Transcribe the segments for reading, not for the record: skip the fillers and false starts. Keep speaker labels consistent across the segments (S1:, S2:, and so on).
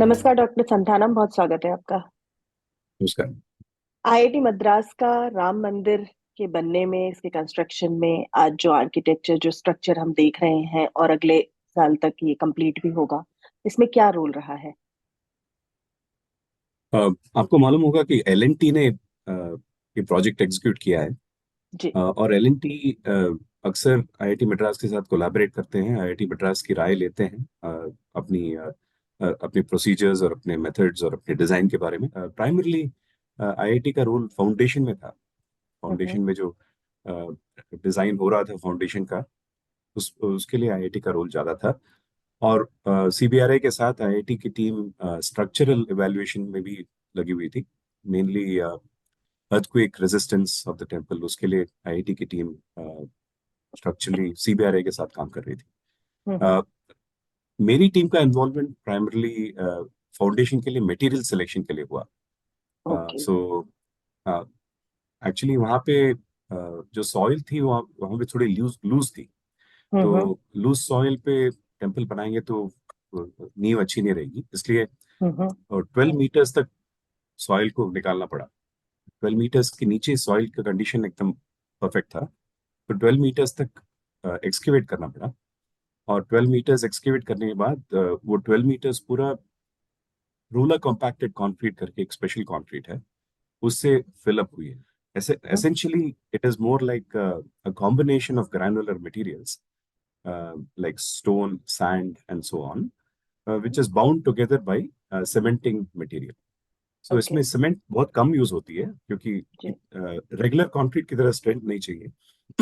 S1: नमस्कार डॉक्टर संथानम, बहुत स्वागत है आपका।
S2: नमस्कार।
S1: आईआईटी मद्रास का राम मंदिर के बनने में, इसके कंस्ट्रक्शन में आज जो आर्किटेक्चर, जो स्ट्रक्चर हम देख रहे हैं और अगले साल तक ये कंप्लीट भी होगा, इसमें क्या रोल रहा है?
S2: अ, आपको मालूम होगा कि एल ने ये प्रोजेक्ट एग्जीक्यूट किया है।
S1: जी।
S2: और एल अक्सर आईआईटी मद्रास के साथ कोलैबोरेट करते हैं, आईआईटी मद्रास की राय लेते हैं अपनी प्रोसीजर्स और अपने मेथड्स और अपने डिजाइन के बारे में। प्राइमरली आईआईटी का रोल फाउंडेशन में था।
S1: हम्म।
S2: फाउंडेशन में जो डिजाइन हो रहा था फाउंडेशन का, उसके लिए आईआईटी का रोल ज्यादा था। और सीबीआरआई के साथ आईआईटी की टीम स्ट्रक्चरल इवैल्यूएशन में भी लगी हुई थी। Mainly earthquake resistance of the temple, उसके लिए आईआईटी की टीम स्ट्रक्चरली सीबीआरआई के साथ काम कर रही थी।
S1: हम्म।
S2: अ, मेरी टीम का इन्वॉल्वमेंट प्राइमरली फाउंडेशन के लिए मटेरियल सिलेक्शन के लिए हुआ।
S1: ओके।
S2: सो एक्चुअली वहाँ पे जो सॉइल थी वहाँ वहाँ पे थोड़ी लूज लूज थी। तो
S1: हम्म।
S2: लूज सॉइल पे टेम्पल बनाएंगे तो नींव अच्छी नहीं रहेगी, इसलिए
S1: हम्म।
S2: और 12 मीटर्स तक सॉइल को निकालना पड़ा। 12 मीटर्स के नीचे सॉइल का कंडीशन एकदम परफेक्ट था, तो 12 मीटर्स तक एक्सकेवेट करना पड़ा। और 12 मीटर्स एक्सकेवेट करने के बाद वो 12 मीटर्स पूरा रोलर कॉम्पैक्टेड कंक्रीट करके, एक स्पेशल कंक्रीट है, उससे फिलअप हुई है। ऐसे essentially it is more like a combination of granular materials like stone, sand, and so on, which is bound together by cementing material. So
S1: okay.
S2: इसमें cement बहुत कम use होती है क्योंकि
S1: जी।
S2: रेगुलर कंक्रीट की तरह स्ट्रेंथ नहीं चाहिए।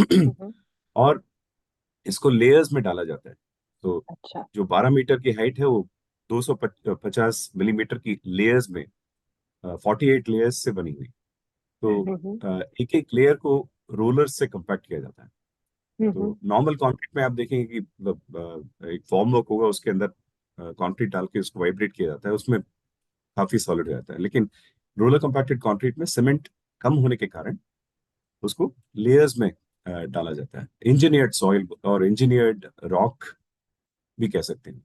S1: हम्म।
S2: और इसको लेयर्स में डाला जाता है। तो
S1: अच्छा।
S2: जो 12 मीटर की हाइट है वो 250 मिलीमीटर की लेयर्स में 48 लेयर्स से बनी हुई।
S1: हम्म।
S2: तो एक एक लेयर को रोलर से कंपैक्ट किया जाता है।
S1: हम्म।
S2: तो नॉर्मल कंक्रीट में आप देखेंगे कि मतलब एक फॉर्म वर्क होगा, उसके अंदर कंक्रीट डाल के उसको वाइब्रेट किया जाता है, उसमें काफी सॉलिड हो जाता है। लेकिन रोलर कंपैक्टेड कंक्रीट में सीमेंट कम होने के कारण उसको लेयर्स में डाला जाता है। इंजीनियर्ड सॉइल और इंजीनियर्ड रॉक भी कह सकते हैं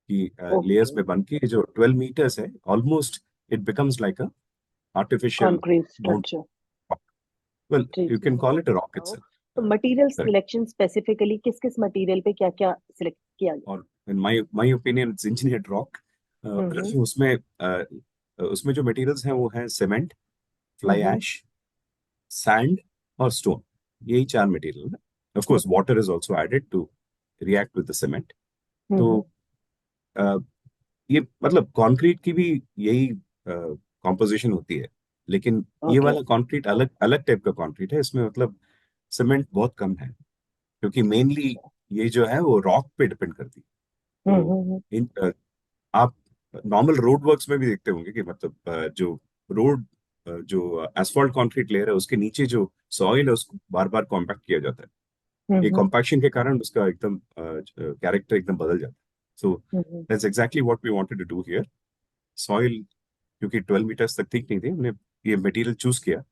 S2: कि
S1: ओके।
S2: लेयर्स में बन के जो 12 मीटर्स है, almost it becomes like a artificial
S1: concrete
S2: mount.
S1: Structure.
S2: Well,
S1: जी
S2: यू
S1: जी,
S2: कैन कॉल
S1: बहुत
S2: इट अ रॉक
S1: अच्छा। तो
S2: इटसेल्फ।
S1: मटेरियल सिलेक्शन स्पेसिफिकली किस किस मटेरियल पे क्या क्या सिलेक्ट किया गया?
S2: और in my opinion it's engineered rock.
S1: Hmm.
S2: उसमें उसमें जो मटेरियल्स हैं वो हैं cement, fly
S1: hmm.
S2: Ash, sand और स्टोन। यही चार मटेरियल है। Of course
S1: hmm.
S2: Water is also added to react with the cement. तो
S1: हम्म।
S2: अ, ये मतलब कंक्रीट की भी यही कॉम्पोजिशन होती है। लेकिन ये
S1: ओके।
S2: वाला कंक्रीट अलग अलग टाइप का कंक्रीट है, इसमें मतलब सीमेंट बहुत कम है, क्योंकि मेनली ये जो है वो रॉक पे डिपेंड करती है। तो
S1: हम्म।
S2: इन आप नॉर्मल रोड वर्क्स में भी देखते होंगे कि मतलब जो रोड जो एसफॉल्ट कंक्रीट लेयर है उसके नीचे जो सॉइल है उसको बार बार कॉम्पैक्ट किया जाता है। ये
S1: हम्म।
S2: कॉम्पैक्शन के कारण उसका एकदम कैरेक्टर एकदम बदल जाता है। So
S1: hmm.
S2: That's exactly what we wanted to do here. Soil क्योंकि 12 मीटर्स तक ठीक नहीं थी, हमने ये मटेरियल चूज किया,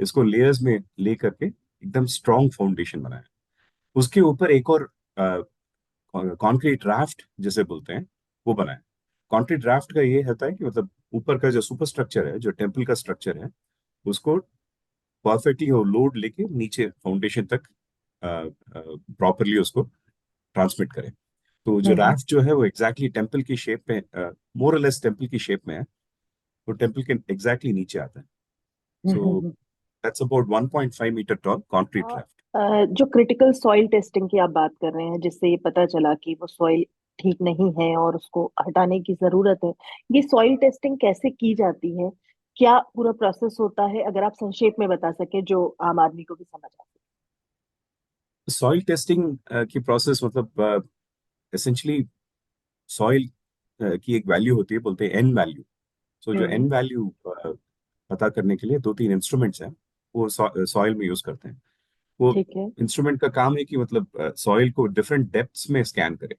S2: इसको लेयर्स में ले करके एकदम स्ट्रॉन्ग फाउंडेशन बनाया। उसके ऊपर एक और कंक्रीट राफ्ट जिसे बोलते हैं वो बनाया। कंक्रीट राफ्ट का ये होता है कि मतलब ऊपर का जो सुपर स्ट्रक्चर है, जो टेम्पल का स्ट्रक्चर है, उसको परफेक्टली वो लोड लेके नीचे फाउंडेशन तक प्रॉपरली उसको ट्रांसमिट करे। तो जो
S1: हम्म।
S2: राफ्ट जो है वो एग्जैक्टली टेम्पल की शेप में, मोर और लेस टेम्पल की शेप में है, वो टेम्पल के एग्जैक्टली नीचे आता है। So
S1: hmm.
S2: That's about 1.5 metre tall concrete raft.
S1: जो क्रिटिकल सॉइल टेस्टिंग की आप बात कर रहे हैं, जिससे ये पता चला कि वो सॉइल ठीक नहीं है और उसको हटाने की जरूरत है, ये सॉइल टेस्टिंग कैसे की जाती है? क्या पूरा प्रोसेस होता है? अगर आप संक्षेप में बता सके जो आम आदमी को भी समझ आ
S2: सॉइल टेस्टिंग की प्रोसेस मतलब एसेंशली सॉइल की एक वैल्यू होती है, बोलते हैं एन वैल्यू। सो
S1: सके।
S2: जो एन वैल्यू पता करने के लिए दो तीन इंस्ट्रूमेंट्स हैं, वो सॉइल में यूज करते हैं। वो
S1: ठीक है।
S2: इंस्ट्रूमेंट का काम है कि मतलब सॉइल को डिफरेंट डेप्थ्स में स्कैन करे।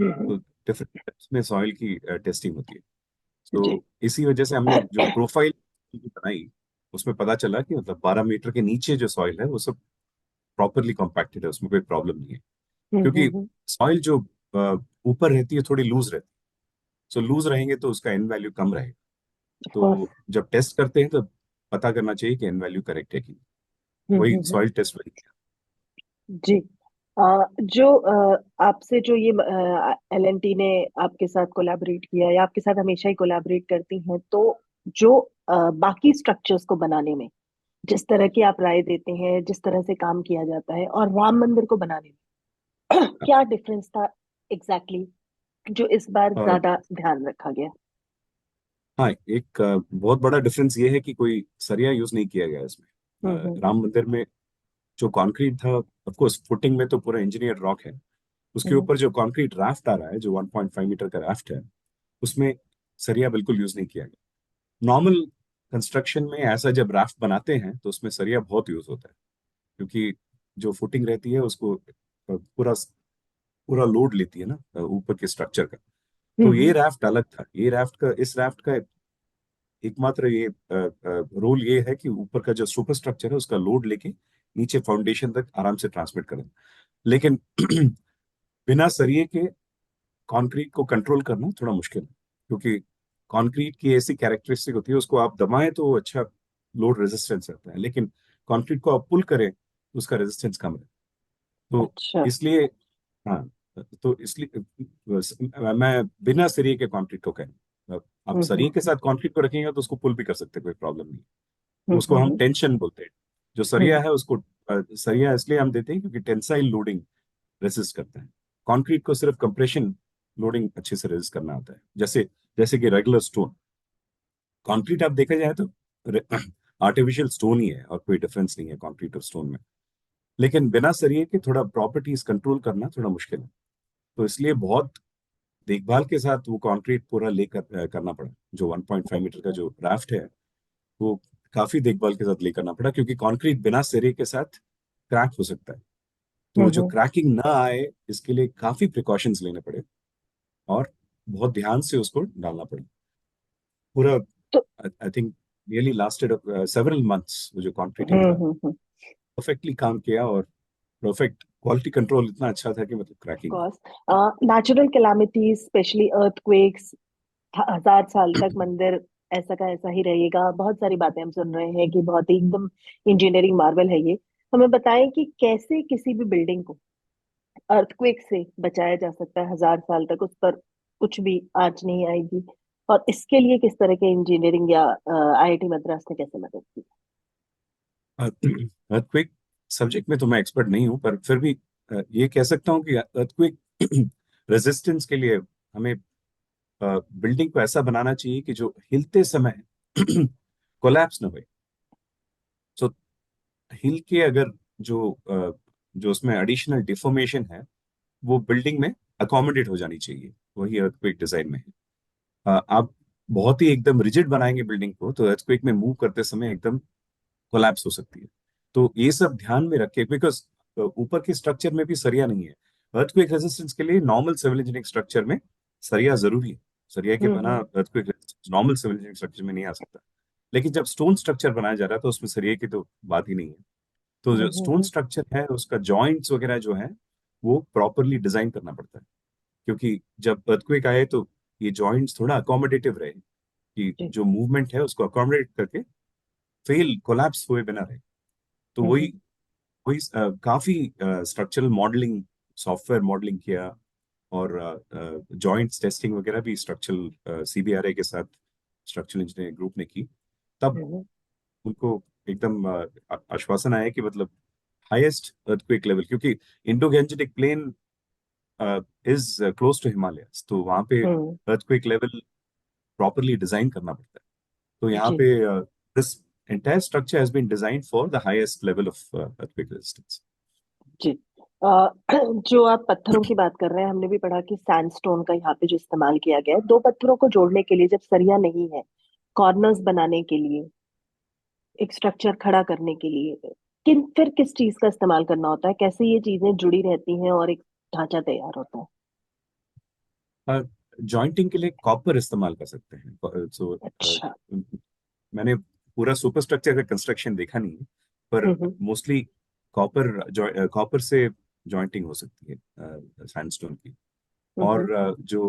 S1: हम्म।
S2: तो डिफरेंट डेप्थ्स में सॉइल की टेस्टिंग होती है।
S1: जी।
S2: तो इसी वजह से हमने जो प्रोफाइल बनाई, उसमें पता चला कि मतलब 12 मीटर के नीचे जो सॉइल है वो सब प्रॉपरली कॉम्पैक्टेड है, उसमें कोई प्रॉब्लम नहीं है। क्योंकि
S1: हम्म।
S2: सॉइल जो ऊपर रहती है थोड़ी लूज रहती है, सो लूज रहेंगे तो उसका एन वैल्यू कम रहेगा।
S1: Of course.
S2: तो जब टेस्ट करते हैं तो पता करना चाहिए कि एन वैल्यू करेक्ट है कि नहीं।
S1: हम्म
S2: वही
S1: हम्म हम्म,
S2: सॉइल टेस्ट वही है।
S1: जी। जो आपसे जो ये LNT ने आपके साथ कोलैबोरेट किया या आपके साथ हमेशा ही कोलैबोरेट करती हैं, तो जो बाकी स्ट्रक्चर्स को बनाने में जिस तरह की आप राय देते हैं, जिस तरह से काम किया जाता है, और राम मंदिर को बनाने में क्या डिफरेंस था एग्जैक्टली exactly, जो इस बार
S2: और
S1: ज्यादा ध्यान रखा गया?
S2: हाँ, एक बहुत बड़ा डिफरेंस ये है कि कोई सरिया यूज नहीं किया गया इसमें।
S1: हम्म।
S2: राम मंदिर में जो कंक्रीट था, ऑफ कोर्स फुटिंग में तो पूरा इंजीनियर रॉक है, उसके
S1: हम्म
S2: ऊपर जो कंक्रीट राफ्ट आ रहा है जो 1.5 मीटर का राफ्ट है, उसमें सरिया बिल्कुल यूज नहीं किया गया। नॉर्मल कंस्ट्रक्शन में ऐसा जब राफ्ट बनाते हैं तो उसमें सरिया बहुत यूज होता है, क्योंकि जो फुटिंग रहती है उसको पूरा पूरा लोड लेती है ना ऊपर के स्ट्रक्चर का। तो ये
S1: हम्म।
S2: राफ्ट अलग था। ये राफ्ट का, इस राफ्ट का एकमात्र ये रोल ये है कि ऊपर का जो सुपर स्ट्रक्चर है उसका लोड लेके नीचे फाउंडेशन तक आराम से ट्रांसमिट करें। लेकिन बिना सरिये के कंक्रीट को कंट्रोल करना थोड़ा मुश्किल है, क्योंकि कंक्रीट की ऐसी कैरेक्टरिस्टिक होती है, उसको आप दबाएं तो वो अच्छा लोड रेजिस्टेंस रहता है, लेकिन कंक्रीट को आप पुल करें तो उसका रेजिस्टेंस कम है। तो
S1: अच्छा।
S2: इसलिए, हाँ, तो इसलिए मैं बिना सरिये के कंक्रीट को कहें, आप सरिये के
S1: हम्म
S2: साथ कंक्रीट को रखेंगे तो उसको पुल भी कर सकते हैं, कोई प्रॉब्लम नहीं। तो उसको हम
S1: हम्म
S2: टेंशन बोलते हैं। जो सरिया
S1: हम्म
S2: है उसको सरिया इसलिए हम देते हैं क्योंकि टेंसाइल लोडिंग रेसिस्ट करता है। कंक्रीट को सिर्फ कंप्रेशन लोडिंग अच्छे से रेजिस्ट करना आता है, जैसे जैसे कि रेगुलर स्टोन। कंक्रीट आप देखा जाए तो आर्टिफिशियल स्टोन ही है और कोई डिफरेंस नहीं है कंक्रीट और स्टोन में। लेकिन बिना सरिये के थोड़ा प्रॉपर्टीज कंट्रोल करना थोड़ा मुश्किल है। तो इसलिए बहुत देखभाल के साथ वो कंक्रीट पूरा लेकर करना पड़ा। जो 1.5 मीटर का जो राफ्ट है वो काफी देखभाल के साथ ले करना पड़ा, क्योंकि कंक्रीट बिना सिरे के साथ क्रैक हो सकता है। तो जो
S1: हम्म।
S2: क्रैकिंग ना आए इसके लिए काफी प्रिकॉशंस लेने पड़े और बहुत ध्यान से उसको डालना पड़ा। पूरा
S1: तो
S2: I think really lasted several months. वो जो कंक्रीटिंग था
S1: हम्म।
S2: परफेक्टली काम किया, और परफेक्ट क्वालिटी कंट्रोल इतना अच्छा था कि मतलब cracking
S1: cause natural calamities specially earthquakes, 1000 साल तक मंदिर ऐसा का ऐसा ही रहेगा, बहुत सारी बातें हम सुन रहे हैं कि बहुत ही एकदम इंजीनियरिंग मार्वल है ये। हमें बताएं कि कैसे किसी भी बिल्डिंग को अर्थक्वेक से बचाया जा सकता है, 1000 साल तक उस पर कुछ भी आंच नहीं आएगी, और इसके लिए किस तरह के इंजीनियरिंग या IIT मद्रास ने कैसे मदद की?
S2: अर्थक्वेक सब्जेक्ट में तो मैं एक्सपर्ट नहीं हूँ, पर फिर भी ये कह सकता हूँ कि अर्थक्वेक रेजिस्टेंस के लिए हमें बिल्डिंग को ऐसा बनाना चाहिए कि जो हिलते समय कोलैप्स ना हो। सो हिल के अगर जो जो उसमें एडिशनल डिफॉर्मेशन है वो बिल्डिंग में अकोमोडेट हो जानी चाहिए, वही अर्थक्वेक डिजाइन में है। आप बहुत ही एकदम रिजिड बनाएंगे बिल्डिंग को तो अर्थक्वेक में मूव करते समय एकदम कोलैप्स हो सकती है। तो ये सब ध्यान में रखे, बिकॉज ऊपर के स्ट्रक्चर में भी सरिया नहीं है। अर्थक्वेक रेजिस्टेंस के लिए नॉर्मल सिविल इंजीनियरिंग स्ट्रक्चर में सरिया जरूरी है। सरिया के बिना
S1: हम्म।
S2: Earthquake resistance normal civil engineering structure में नहीं आ सकता। लेकिन जब स्टोन स्ट्रक्चर बनाया जा रहा है तो उसमें सरिया की तो बात ही नहीं है। तो जो स्टोन
S1: हम्म।
S2: स्ट्रक्चर है उसका जॉइंट्स वगैरह जो है वो प्रॉपरली डिजाइन करना पड़ता है, क्योंकि जब अर्थक्वेक आए तो ये जॉइंट्स थोड़ा अकोमोडेटिव रहे, कि
S1: जी।
S2: जो मूवमेंट है उसको अकोमोडेट करके फेल कोलैप्स हुए बिना रहे। तो वही वही काफी स्ट्रक्चरल मॉडलिंग, सॉफ्टवेयर मॉडलिंग किया, और जॉइंट्स टेस्टिंग वगैरह भी स्ट्रक्चरल CBRA के साथ स्ट्रक्चरल इंजीनियरिंग ग्रुप ने की। तब
S1: हम्म।
S2: उनको एकदम आश्वासन आया कि मतलब हाईएस्ट अर्थक्वेक लेवल, क्योंकि Indo Gangetic plain is close to Himalayas, तो वहां पे
S1: hmm.
S2: Earthquake level properly design करना पड़ता है। तो यहाँ
S1: जी
S2: पे this entire structure has been designed for the highest level of earthquake resistance.
S1: जी। जो आप पत्थरों की बात कर रहे हैं, हमने भी पढ़ा कि सैंडस्टोन का यहाँ पे जो इस्तेमाल किया गया है, दो पत्थरों को जोड़ने के लिए जब सरिया नहीं है, कॉर्नर्स बनाने के लिए, एक स्ट्रक्चर खड़ा करने के लिए, फिर किस चीज का इस्तेमाल करना होता है, कैसे ये चीजें जुड़ी रहती हैं और एक ढांचा तैयार होता है?
S2: जॉइंटिंग के लिए कॉपर इस्तेमाल कर सकते हैं। सो
S1: अच्छा।
S2: मैंने पूरा सुपर स्ट्रक्चर का कंस्ट्रक्शन देखा नहीं है, पर
S1: हम्म
S2: मोस्टली कॉपर कॉपर से जॉइंटिंग हो सकती है सैंडस्टोन की।
S1: हम्म
S2: और जो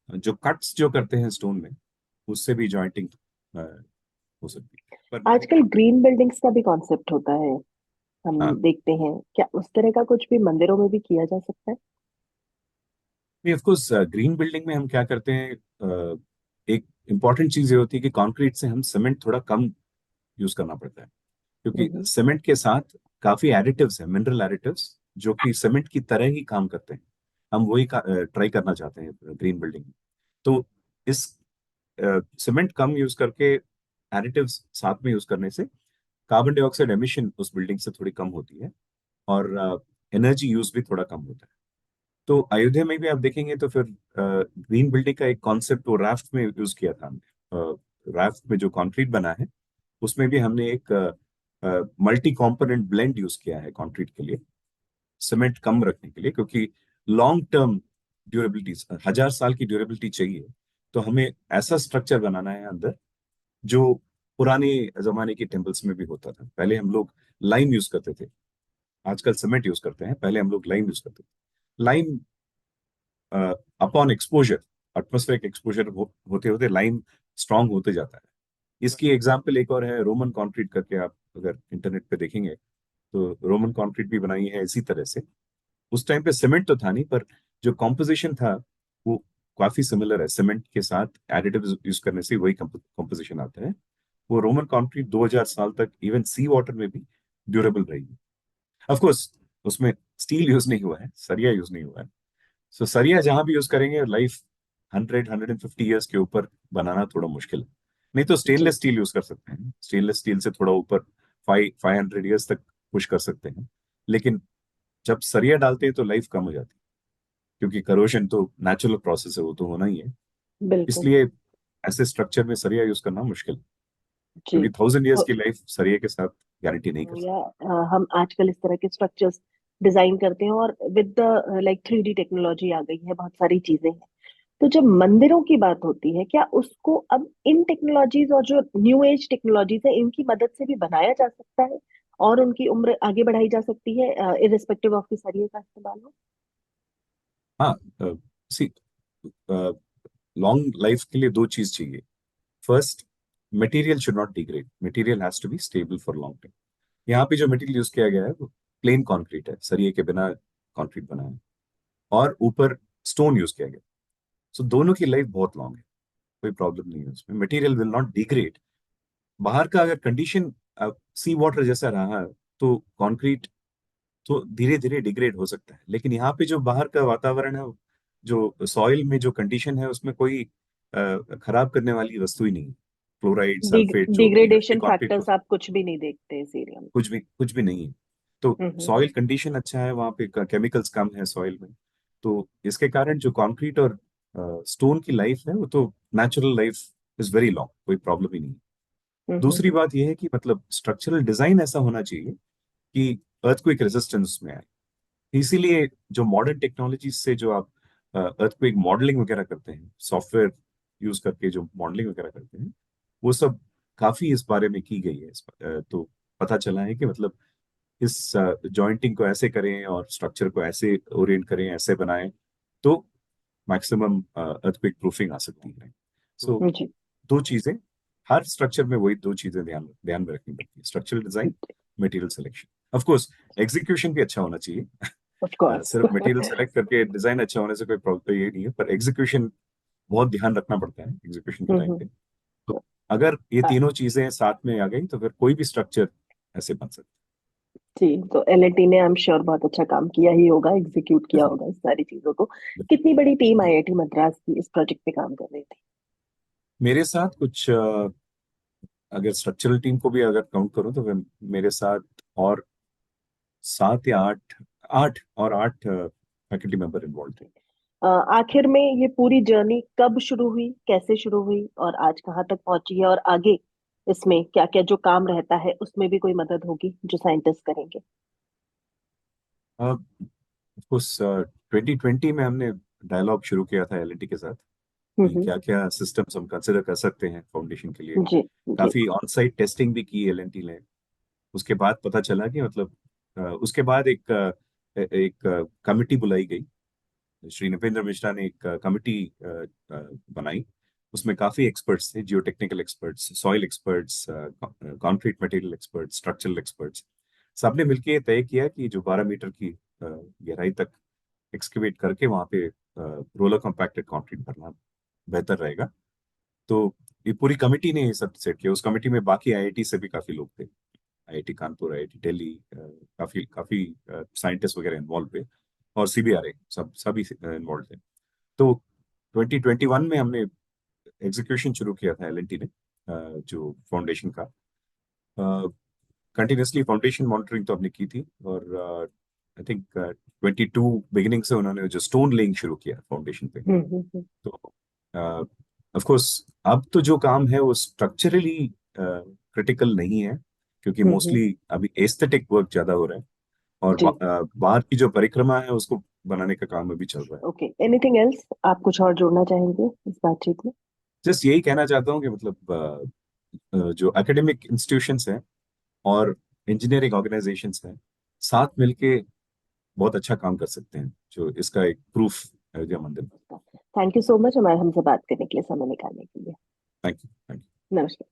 S2: जो कट्स जो करते हैं स्टोन में, उससे भी जॉइंटिंग हो सकती है। पर मैं,
S1: आजकल ग्रीन बिल्डिंग्स का भी कॉन्सेप्ट होता है, हम
S2: हाँ,
S1: देखते हैं, क्या उस तरह का कुछ भी मंदिरों में भी किया जा सकता है?
S2: नहीं, ऑफ कोर्स ग्रीन बिल्डिंग में हम क्या करते हैं, एक इम्पॉर्टेंट चीज ये होती है कि कंक्रीट से हम सीमेंट थोड़ा कम यूज करना पड़ता है, क्योंकि
S1: हम्म।
S2: सीमेंट के साथ काफी एडिटिव्स हैं, मिनरल एडिटिव्स, जो कि सीमेंट की तरह ही काम करते हैं। हम वही ट्राई करना चाहते हैं ग्रीन बिल्डिंग में। तो इस सीमेंट कम यूज करके एडिटिव्स साथ में यूज करने से कार्बन डाइऑक्साइड एमिशन उस बिल्डिंग से थोड़ी कम होती है, और एनर्जी यूज भी थोड़ा कम होता है। तो अयोध्या में भी आप देखेंगे तो फिर ग्रीन बिल्डिंग का एक कॉन्सेप्ट वो राफ्ट में यूज किया था हमने। राफ्ट में जो कंक्रीट बना है, उसमें भी हमने एक मल्टी कंपोनेंट ब्लेंड यूज किया है कंक्रीट के लिए, सीमेंट कम रखने के लिए, क्योंकि लॉन्ग टर्म ड्यूरेबिलिटी, 1000 साल की ड्यूरेबिलिटी चाहिए। तो हमें ऐसा स्ट्रक्चर बनाना है अंदर जो पुराने जमाने के टेम्पल्स में भी होता था। पहले हम लोग लाइम यूज करते थे, आजकल सीमेंट यूज करते हैं, पहले हम लोग लाइम यूज करते थे। Lime upon exposure, atmospheric exposure होते होते लाइम स्ट्रांग होते जाता है। इसकी एग्जाम्पल एक और है, रोमन कंक्रीट करके, आप अगर इंटरनेट पे देखेंगे तो रोमन कंक्रीट भी बनाई है इसी तरह से। उस टाइम पे सीमेंट तो था नहीं, पर जो कॉम्पोजिशन था वो काफी सिमिलर है, सीमेंट के साथ एडिटिव यूज करने से वही कॉम्पोजिशन आता है। वो रोमन कंक्रीट 2000 साल तक इवन सी वाटर में भी ड्यूरेबल रही। ऑफ कोर्स उसमें स्टील यूज नहीं हुआ है, सरिया यूज नहीं हुआ है। सो सरिया जहां भी यूज करेंगे, लाइफ 100-150 ईयर्स के ऊपर बनाना थोड़ा मुश्किल है। नहीं तो
S1: जी।
S2: स्टेनलेस स्टील यूज कर सकते हैं, स्टेनलेस स्टील से थोड़ा ऊपर 500 ईयर्स तक पुश कर सकते हैं। लेकिन जब सरिया डालते हैं तो लाइफ कम हो जाती है, क्योंकि करोशन तो नेचुरल प्रोसेस है, वो तो होना ही है।
S1: बिल्कुल।
S2: इसलिए ऐसे स्ट्रक्चर में सरिया यूज करना मुश्किल है,
S1: जी।
S2: क्योंकि 1000 ईयर्स
S1: तो
S2: की लाइफ सरिया के साथ गारंटी नहीं कर
S1: या
S2: सकते।
S1: हम आजकल इस तरह के स्ट्रक्चर्स डिजाइन करते हैं, और with the like 3D technology आ गई है, बहुत सारी चीजें हैं। तो जब मंदिरों की बात होती है, क्या उसको अब इन टेक्नोलॉजीज और जो न्यू एज टेक्नोलॉजीज है इनकी मदद से भी बनाया जा सकता है, और उनकी उम्र आगे बढ़ाई जा सकती है, इरिस्पेक्टिव ऑफ किस सरिये का इस्तेमाल हो?
S2: हाँ, सी, लॉन्ग लाइफ के लिए दो चीज चाहिए। First, material should not degrade, material has to be stable for long time. यहाँ पे जो मटेरियल यूज किया गया है वो प्लेन कंक्रीट है, सरिये के बिना कंक्रीट बना है, और ऊपर स्टोन यूज किया गया। सो दोनों की लाइफ बहुत लॉन्ग है, कोई प्रॉब्लम नहीं है उसमें, मटेरियल विल नॉट डिग्रेड। बाहर का अगर कंडीशन सी वाटर जैसा रहा तो कंक्रीट तो धीरे धीरे डिग्रेड हो सकता है, लेकिन यहाँ पे जो बाहर का वातावरण है, जो सॉइल में जो कंडीशन है, उसमें कोई खराब करने वाली वस्तु ही नहीं है। क्लोराइड, सल्फेट जो भी है ये
S1: डिग्रेडेशन
S2: कंक्रीट को,
S1: फैक्टर्स आप कुछ भी नहीं देखते इस एरिया में?
S2: कुछ भी नहीं है। तो
S1: हम्म।
S2: सॉइल कंडीशन अच्छा है, वहाँ पे केमिकल्स कम है सॉइल में। तो इसके कारण जो कंक्रीट और स्टोन की लाइफ है वो तो natural life is very long, कोई प्रॉब्लम ही नहीं है। दूसरी
S1: हम्म।
S2: बात यह है कि मतलब स्ट्रक्चरल डिजाइन ऐसा होना चाहिए कि अर्थक्वेक रेजिस्टेंस में आए। इसीलिए जो मॉडर्न टेक्नोलॉजी से जो आप अर्थक्वेक मॉडलिंग वगैरह करते हैं, सॉफ्टवेयर यूज करके जो मॉडलिंग वगैरह करते हैं, वो सब काफी इस बारे में की गई है। तो पता चला है कि मतलब इस जॉइंटिंग को ऐसे करें और स्ट्रक्चर को ऐसे ओरिएंट करें, ऐसे बनाएं, तो मैक्सिमम अर्थक्वेक प्रूफिंग आ सकती है। सो
S1: जी।
S2: दो चीजें, हर स्ट्रक्चर में वही दो चीजें ध्यान ध्यान में रखनी पड़ती है, structural design, material selection. Of course execution भी अच्छा होना चाहिए।
S1: Of course.
S2: सिर्फ मटेरियल सेलेक्ट करके डिजाइन अच्छा होने से कोई प्रॉब्लम ये नहीं है, पर एग्जीक्यूशन बहुत ध्यान रखना पड़ता है एग्जीक्यूशन के टाइम पे।
S1: हम्म।
S2: तो अगर ये तीनों चीजें साथ में आ गई तो फिर कोई भी स्ट्रक्चर ऐसे बन सकता
S1: जी, तो एलएनटी ने आई एम श्योर बहुत अच्छा काम किया ही होगा, एग्जीक्यूट
S2: है।
S1: किया होगा इस सारी चीजों को। कितनी बड़ी टीम आईआईटी मद्रास की इस प्रोजेक्ट पे काम कर रही थी?
S2: मेरे साथ कुछ अगर स्ट्रक्चरल टीम को भी अगर काउंट करूं तो फिर मेरे साथ और 7 या 8, 8 फैकल्टी मेंबर इन्वॉल्व थे।
S1: आखिर में ये पूरी जर्नी कब शुरू हुई, कैसे शुरू हुई, और आज कहाँ तक पहुंची है, और आगे इसमें क्या क्या जो काम रहता है उसमें भी कोई मदद होगी जो साइंटिस्ट करेंगे?
S2: उस 2020 में हमने डायलॉग शुरू किया था एलएनटी के साथ कि
S1: हम्म।
S2: क्या क्या सिस्टम्स हम कंसिडर कर सकते हैं फाउंडेशन के लिए।
S1: जी। जी।
S2: काफी ऑन साइट टेस्टिंग भी की एलएनटी ने। उसके बाद पता चला कि मतलब उसके बाद एक कमिटी बुलाई गई श्री नृपेंद्र मिश्रा ने एक कमिटी बनाई। उसमें काफी एक्सपर्ट्स थे, जियो technical experts, soil experts, concrete material experts, structural experts. सबने मिलकर ये तय किया कि जो 12 मीटर की गहराई तक एक्सकेवेट करके वहां पे रोलर कॉम्पैक्टेड कंक्रीट भरना बेहतर रहेगा। तो ये पूरी कमेटी ने ये सब सेट किया। उस कमेटी में बाकी आईआईटी से भी काफी लोग थे, आईआईटी कानपुर, आईआईटी दिल्ली, काफी काफी साइंटिस्ट वगैरह इन्वॉल्व थे, और सीबीआरए सभी इन्वॉल्व थे। तो 2021 में हमने एग्जीक्यूशन शुरू किया था एलएनटी ने, जो फाउंडेशन का। कंटिन्यूसली फाउंडेशन मॉनिटरिंग तो हमने की थी, और आई थिंक 22 बिगिनिंग से उन्होंने जो स्टोन लेइंग शुरू किया फाउंडेशन पे। तो ऑफ कोर्स अब तो जो काम है वो स्ट्रक्चरली क्रिटिकल नहीं है, क्योंकि मोस्टली अभी एस्थेटिक वर्क ज्यादा हो रहा है, और
S1: जी।
S2: बाहर की जो परिक्रमा है उसको बनाने का काम अभी चल रहा है।
S1: ओके, एनीथिंग एल्स आप कुछ और जोड़ना चाहेंगे इस बातचीत में?
S2: जस्ट यही कहना चाहता हूँ कि मतलब जो एकेडमिक इंस्टीट्यूशंस हैं और इंजीनियरिंग ऑर्गेनाइजेशंस हैं, साथ मिलके बहुत अच्छा काम कर सकते हैं, जो इसका एक प्रूफ अयोध्या मंदिर।
S1: थैंक यू सो मच हमारे हमसे बात करने के लिए, समय निकालने के लिए।
S2: Thank you.
S1: नमस्कार।